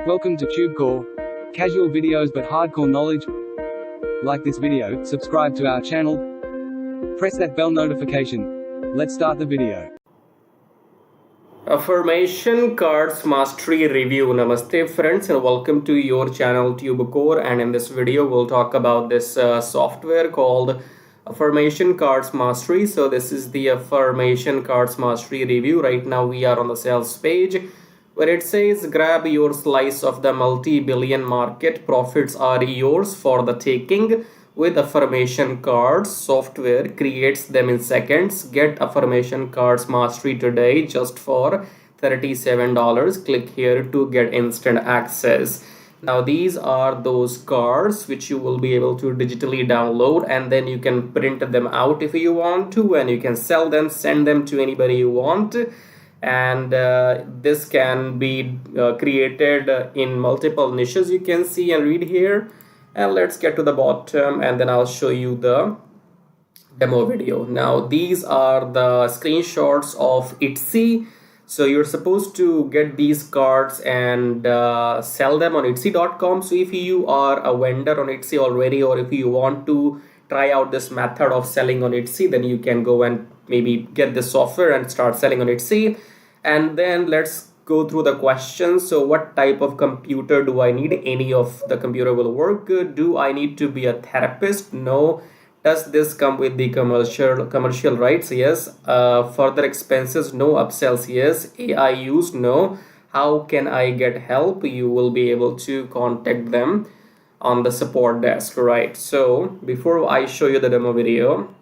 Welcome to TubeCore. Casual videos but hardcore knowledge. Like this video, subscribe to our channel, press that bell notification. Let's start the video. Affirmation Cards Mastery Review. Namaste friends and welcome to your channel TubeCore, and in this video we'll talk about this software called Affirmation Cards Mastery. So this is the Affirmation Cards Mastery Review. Right now we are on the sales page where it says grab your slice of the multi-billion market. Profits are yours for the taking with Affirmation Cards. Software creates them in seconds. Get Affirmation Cards Mastery today just for $37. Click here to get instant access. Now these are those cards which you will be able to digitally download, and then you can print them out if you want to, and you can sell them, send them to anybody you want. And this can be created in multiple niches, you can see and read here. And let's get to the bottom and then I'll show you the demo video. Now these are the screenshots of Etsy. So you're supposed to get these cards and sell them on Etsy.com. So if you are a vendor on Etsy already, or if you want to try out this method of selling on Etsy, then you can go and maybe get this software and start selling on Etsy. And then let's go through the questions. So what type of computer do I need? Any of the computer will work. Do I need to be a therapist? No. Does this come with the commercial rights? Yes. Further expenses? No. Upsells? Yes. AI use? No. How can I get help? You will be able to contact them on the support desk, right? So before I show you the demo video,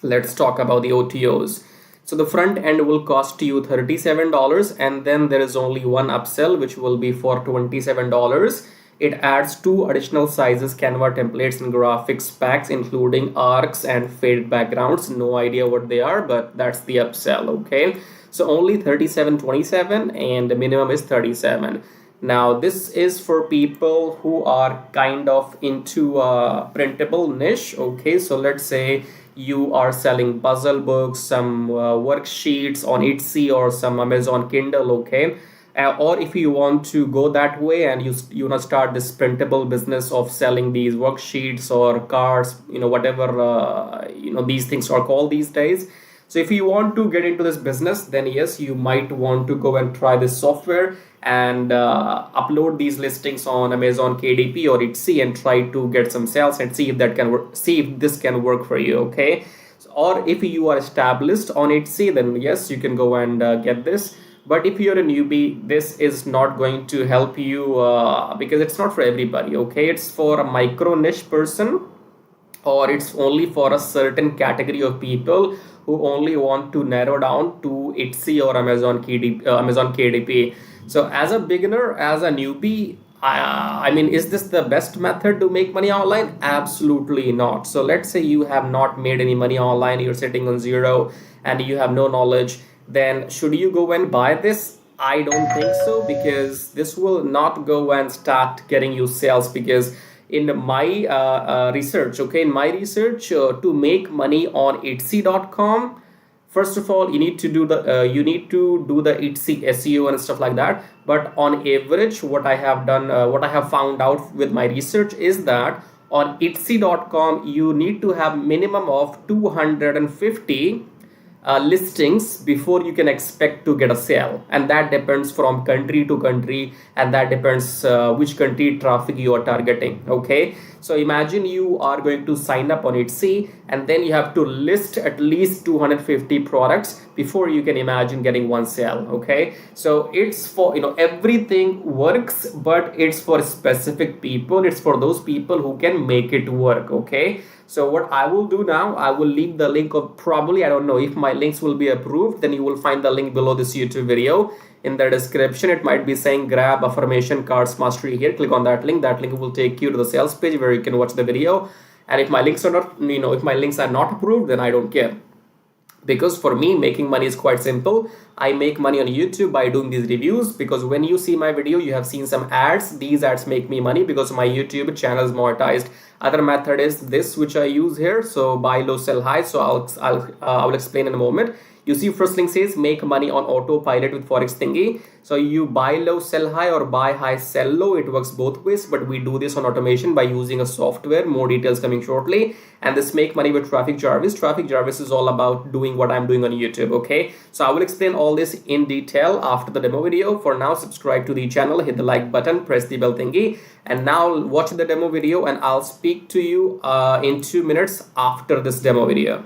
let's talk about the otos. So the front end will cost you $37, and then there is only one upsell which will be for $27. It adds 2 additional sizes, Canva templates and graphics packs, including arcs and faded backgrounds. No idea what they are, but that's the upsell. Okay, so only $37.27 and the minimum is $37. Now this is for people who are kind of into a printable niche. Okay, so let's say you are selling puzzle books, some worksheets on Etsy or some Amazon Kindle. Okay, or if you want to go that way and you want to start this printable business of selling these worksheets or cards, whatever these things are called these days. So if you want to get into this business, then yes, you might want to go and try this software and upload these listings on Amazon KDP or Etsy and try to get some sales and see if that can work, see if this can work for you. Okay, so, or if you are established on Etsy, then yes, you can go and get this. But if you're a newbie, this is not going to help you because it's not for everybody. Okay, it's for a micro niche person, or it's only for a certain category of people who only want to narrow down to Etsy or Amazon KDP. So as a beginner, as a newbie, I mean, is this the best method to make money online? Absolutely not. So let's say you have not made any money online, you're sitting on zero and you have no knowledge, then should you go and buy this? I don't think so, because this will not go and start getting you sales. Because in my research, to make money on Etsy.com, first of all, you need to do the Etsy SEO and stuff like that. But on average, what I have done, what I have found out with my research is that on Etsy.com, you need to have minimum of 250 listings before you can expect to get a sale, and that depends from country to country, and that depends which country traffic you are targeting. Okay, so imagine you are going to sign up on Etsy and then you have to list at least 250 products before you can imagine getting one sale. Okay, so it's for, everything works, but it's for specific people. It's for those people who can make it work. Okay, so what I will do now, I will leave the link of, probably, I don't know if my links will be approved, then you will find the link below this YouTube video. In the description, it might be saying grab Affirmation Cards Mastery here. Click on that link. That link will take you to the sales page where you can watch the video. And if my links are not, if my links are not approved, then I don't care. Because for me, making money is quite simple. I make money on YouTube by doing these reviews, because when you see my video, you have seen some ads. These ads make me money because my YouTube channel is monetized. Other method is this, which I use here. So buy low, sell high. So I'll explain in a moment. You see, first link says make money on autopilot with Forex thingy. So you buy low, sell high, or buy high, sell low. It works both ways, but we do this on automation by using a software. More details coming shortly. And this make money with Traffic Jarvis. Traffic Jarvis is all about doing what I'm doing on YouTube. Okay, so I will explain all this in detail after the demo video. For now, subscribe to the channel, hit the like button, press the bell thingy, and now watch the demo video, and I'll speak to you in 2 minutes after this demo video.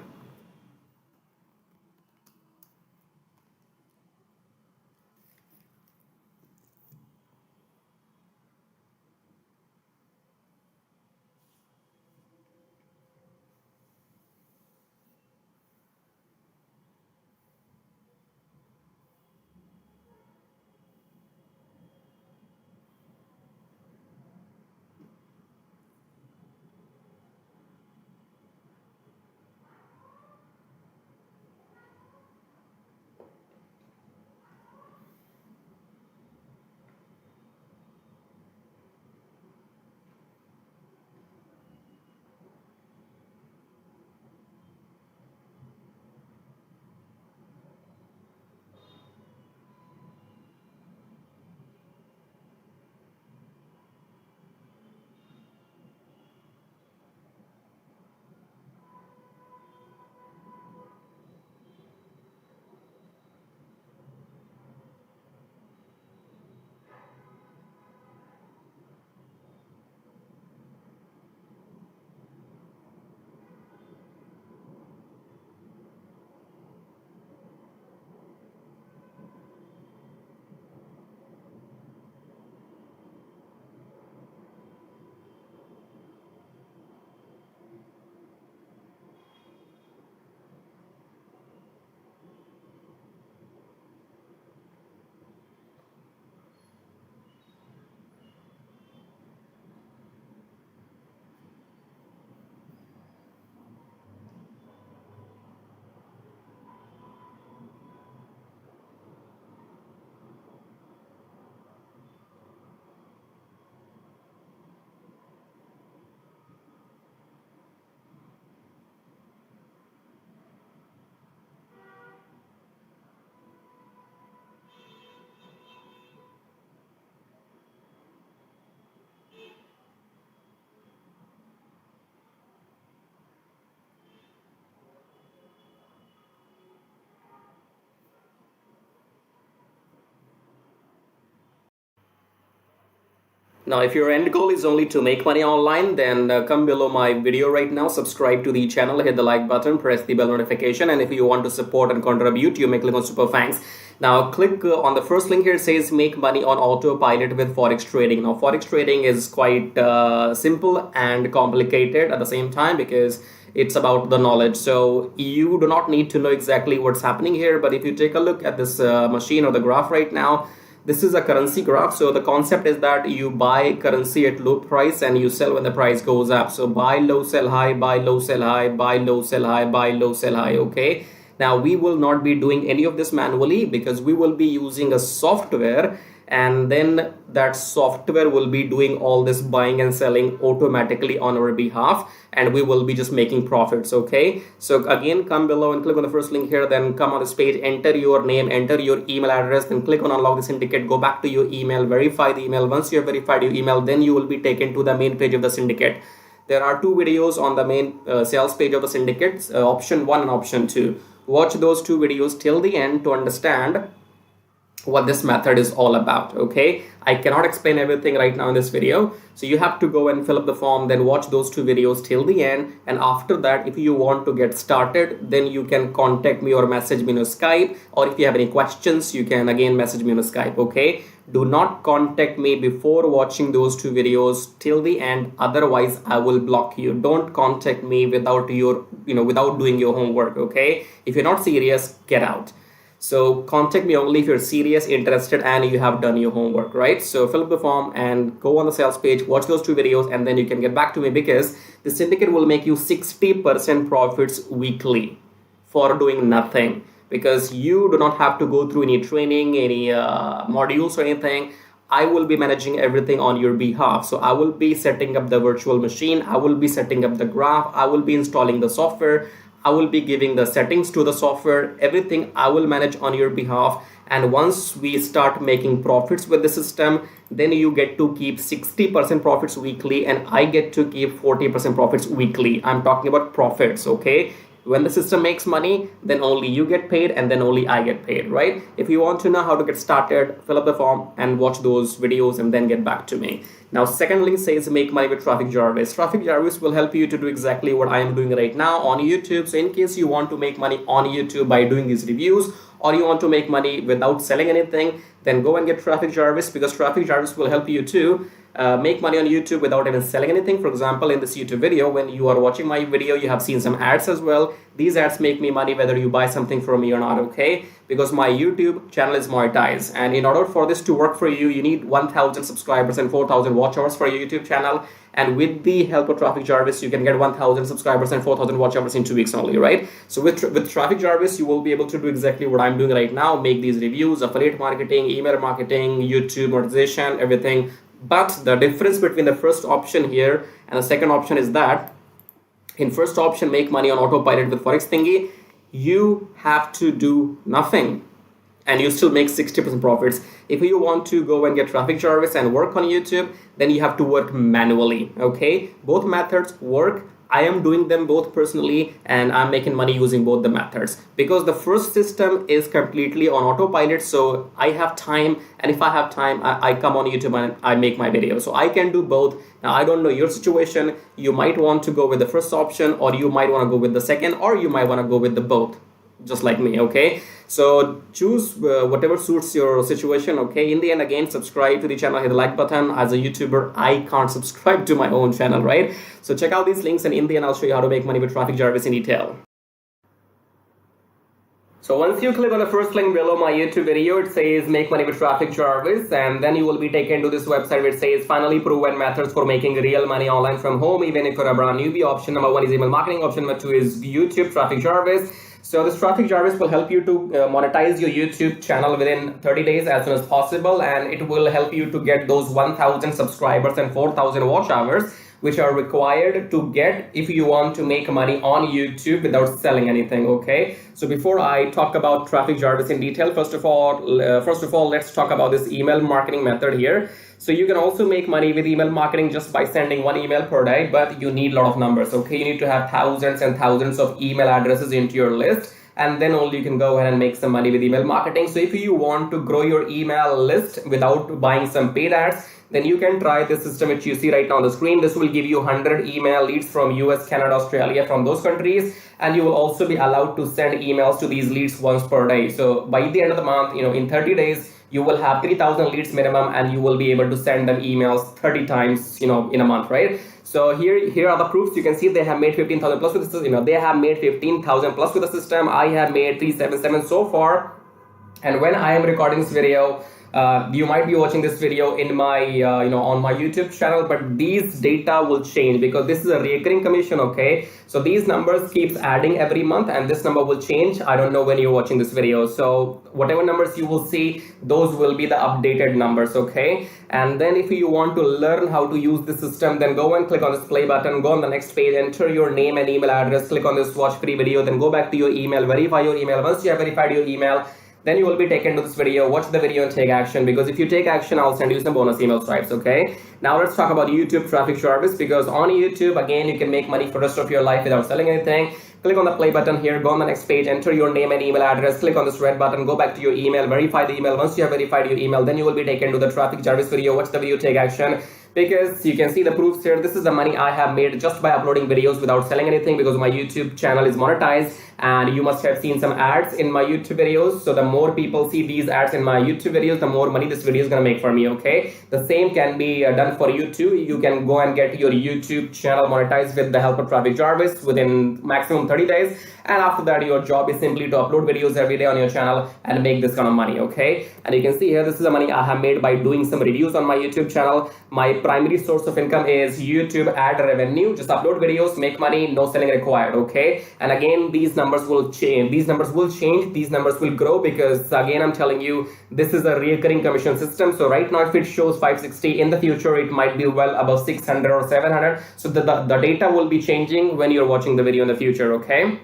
Now, if your end goal is only to make money online, then come below my video right now, subscribe to the channel, hit the like button, press the bell notification, and if you want to support and contribute, you may click on super thanks. Now, click on the first link here. It says make money on autopilot with Forex trading. Now, Forex trading is quite simple and complicated at the same time because it's about the knowledge. So you do not need to know exactly what's happening here, but if you take a look at this machine or the graph right now, this is a currency graph. So the concept is that you buy currency at low price and you sell when the price goes up. So buy low, sell high, buy low, sell high, buy low, sell high, buy low, sell high. Okay. Now we will not be doing any of this manually because we will be using a software, and then that software will be doing all this buying and selling automatically on our behalf, and we will be just making profits. Okay, so again, come below and click on the first link here, then come on this page, enter your name, enter your email address, then click on unlock the syndicate, go back to your email, verify the email. Once you have verified your email, then you will be taken to the main page of the syndicate. There are two videos on the main sales page of the syndicate, option 1 and option 2. Watch those two videos till the end to understand what this method is all about. Okay, I cannot explain everything right now in this video, so you have to go and fill up the form, then watch those two videos till the end, and after that, if you want to get started, then you can contact me or message me on Skype, or if you have any questions, you can again message me on Skype. Okay, do not contact me before watching those two videos till the end, otherwise I will block you. Don't contact me without your without doing your homework. Okay, if you're not serious, get out. So contact me only if you're serious, interested, and you have done your homework, right? So fill up the form and go on the sales page, watch those two videos, and then you can get back to me, because the syndicate will make you 60% profits weekly for doing nothing, because you do not have to go through any training, any modules or anything. I will be managing everything on your behalf. So I will be setting up the virtual machine, I will be setting up the graph, I will be installing the software. I will be giving the settings to the software, everything I will manage on your behalf. And once we start making profits with the system, then you get to keep 60% profits weekly and I get to keep 40% profits weekly. I'm talking about profits, okay? When the system makes money, then only you get paid and then only I get paid, right? If you want to know how to get started, fill up the form and watch those videos and then get back to me. Now, second link says make money with Traffic Jarvis. Traffic Jarvis will help you to do exactly what I am doing right now on YouTube. So in case you want to make money on YouTube by doing these reviews, or you want to make money without selling anything, then go and get Traffic Jarvis, because Traffic Jarvis will help you to make money on YouTube without even selling anything. For example, in this YouTube video, when you are watching my video, you have seen some ads as well. These ads make me money whether you buy something from me or not, okay? Because my YouTube channel is monetized, and in order for this to work for you, you need 1,000 subscribers and 4,000 watch hours for your YouTube channel. And with the help of Traffic Jarvis, you can get 1,000 subscribers and 4,000 watch hours in 2 weeks only, right? So with Traffic Jarvis, you will be able to do exactly what I'm doing right now, make these reviews, affiliate marketing, email marketing, YouTube monetization, everything. But the difference between the first option here and the second option is that in first option, make money on autopilot with Forex Thingy, you have to do nothing and you still make 60% profits. If you want to go and get Traffic Jarvis and work on YouTube, then you have to work manually, okay? Both methods work. I am doing them both personally and I'm making money using both the methods, because the first system is completely on autopilot. So I have time, and if I have time, I come on YouTube and I make my video. So I can do both. Now, I don't know your situation. You might want to go with the first option, or you might want to go with the second, or you might want to go with the both, just like me, okay? So choose whatever suits your situation, okay? In the end, again, subscribe to the channel, hit the like button. As a YouTuber, I can't subscribe to my own channel, right? So check out these links, and in the end, I'll show you how to make money with Traffic Jarvis in detail. So once you click on the first link below my YouTube video, it says make money with Traffic Jarvis, and then you will be taken to this website which says finally proven methods for making real money online from home, even if you're a brand newbie. Option number 1 is email marketing. Option number 2 is YouTube Traffic Jarvis. So this Traffic Jarvis will help you to monetize your YouTube channel within 30 days as soon as possible, and it will help you to get those 1,000 subscribers and 4,000 watch hours, which are required to get if you want to make money on YouTube without selling anything, okay? So before I talk about Traffic Jarvis in detail, first of all, let's talk about this email marketing method here. So you can also make money with email marketing just by sending 1 email per day, but you need a lot of numbers, okay? You need to have thousands and thousands of email addresses into your list, and then only you can go ahead and make some money with email marketing. So if you want to grow your email list without buying some paid ads, then you can try this system which you see right now on the screen. This will give you 100 email leads from US, Canada, Australia, from those countries, and you will also be allowed to send emails to these leads once per day. So by the end of the month, in 30 days, you will have 3,000 leads minimum, and you will be able to send them emails 30 times, in a month, right? So here are the proofs. You can see they have made 15,000 plus with the system. They have made 15,000 plus with the system. I have made 377 so far. And when I am recording this video, you might be watching this video in my on my YouTube channel, but these data will change because this is a recurring commission, okay? So these numbers keeps adding every month, and this number will change. I don't know when you're watching this video, so whatever numbers you will see, those will be the updated numbers, okay? And then if you want to learn how to use the system, then go and click on this play button, go on the next page, enter your name and email address, click on this watch free video, then go back to your email, verify your email. Once you have verified your email, then you will be taken to this video. Watch the video and take action, because if you take action, I'll send you some bonus email stripes, okay? Now let's talk about YouTube Traffic Jarvis, because on YouTube, again, you can make money for the rest of your life without selling anything. Click on the play button here, go on the next page, enter your name and email address, click on this red button, go back to your email, verify the email. Once you have verified your email, then you will be taken to the Traffic Jarvis video. Watch the video, take action, because you can see the proofs here. This is the money I have made just by uploading videos without selling anything, because my YouTube channel is monetized, and you must have seen some ads in my YouTube videos. So the more people see these ads in my YouTube videos, the more money this video is gonna make for me, okay? The same can be done for you too. You can go and get your YouTube channel monetized with the help of Traffic Jarvis within maximum 30 days. And after that, your job is simply to upload videos every day on your channel and make this kind of money, okay? And you can see here, this is the money I have made by doing some reviews on my YouTube channel. My primary source of income is YouTube ad revenue. Just upload videos, make money, no selling required, okay? And again, these numbers will change. These numbers will change. These numbers will grow, because again, I'm telling you, this is a recurring commission system. So right now, if it shows 560, in the future, it might be well above 600 or 700. So the data will be changing when you're watching the video in the future, okay?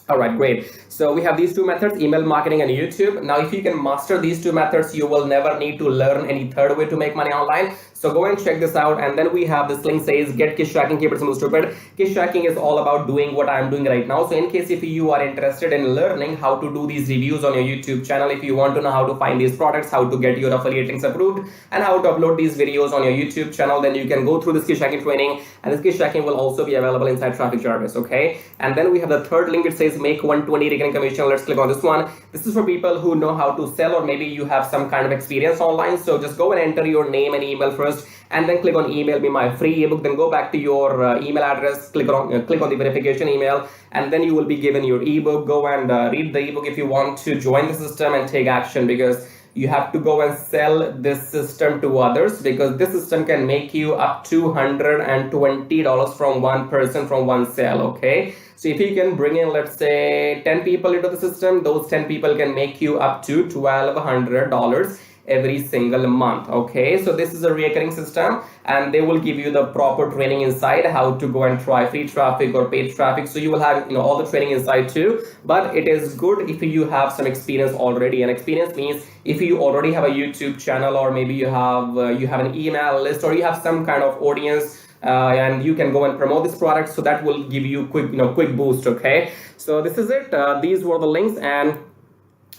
All right, great. So we have these two methods, email marketing and YouTube. Now, if you can master these two methods, you will never need to learn any third way to make money online. So go and check this out. And then we have this link says get kiss tracking, keep it simple, stupid. Kiss tracking is all about doing what I'm doing right now. So in case if you are interested in learning how to do these reviews on your YouTube channel, if you want to know how to find these products, how to get your affiliate links approved, and how to upload these videos on your YouTube channel, then you can go through this kiss tracking training. And this kiss tracking will also be available inside Traffic Jarvis. Okay. And then we have the third link. It says make 120 recurring commission. Let's click on this one. This is for people who know how to sell, or maybe you have some kind of experience online. So just go and enter your name and email first, and then click on email me my free ebook. Then go back to your email address, click on the verification email, and then you will be given your ebook. Go and read the ebook if you want to join the system and take action, because you have to go and sell this system to others, because this system can make you up to $120 from one person, from one sale. Okay, so if you can bring in, let's say 10 people into the system, those 10 people can make you up to $1,200 every single month. Okay, so this is a recurring system, and they will give you the proper training inside how to go and try free traffic or paid traffic. So you will have all the training inside too. But it is good if you have some experience already, and experience means if you already have a YouTube channel, or maybe you have an email list, or you have some kind of audience, and you can go and promote this product. So that will give you quick boost. Okay, so this is it. These were the links, and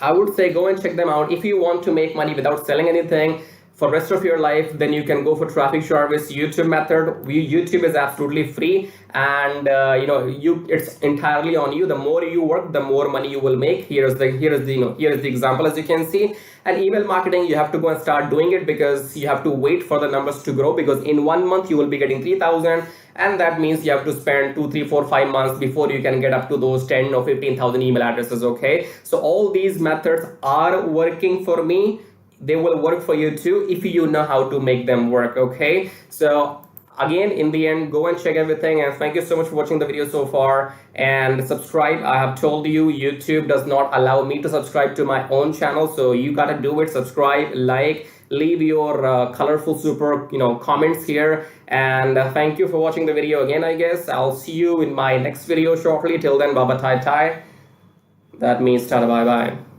I would say go and check them out. If you want to make money without selling anything for rest of your life, then you can go for Traffic Jarvis YouTube method. YouTube is absolutely free, and it's entirely on you. The more you work, the more money you will make. Here is the example, as you can see. And email marketing, you have to go and start doing it, because you have to wait for the numbers to grow, because in 1 month you will be getting 3,000, and that means you have to spend 2, 3, 4, 5 months before you can get up to those 10 or 15,000 email addresses. Okay, so all these methods are working for me. They will work for you too if you know how to make them work. Okay, so again, in the end, go and check everything, and thank you so much for watching the video so far, and subscribe. I have told you YouTube does not allow me to subscribe to my own channel, so you gotta do it. Subscribe, like, leave your colorful super comments here, and thank you for watching the video again. I guess I'll see you in my next video shortly. Till then, bye bye, tai tai. That means tada, bye bye.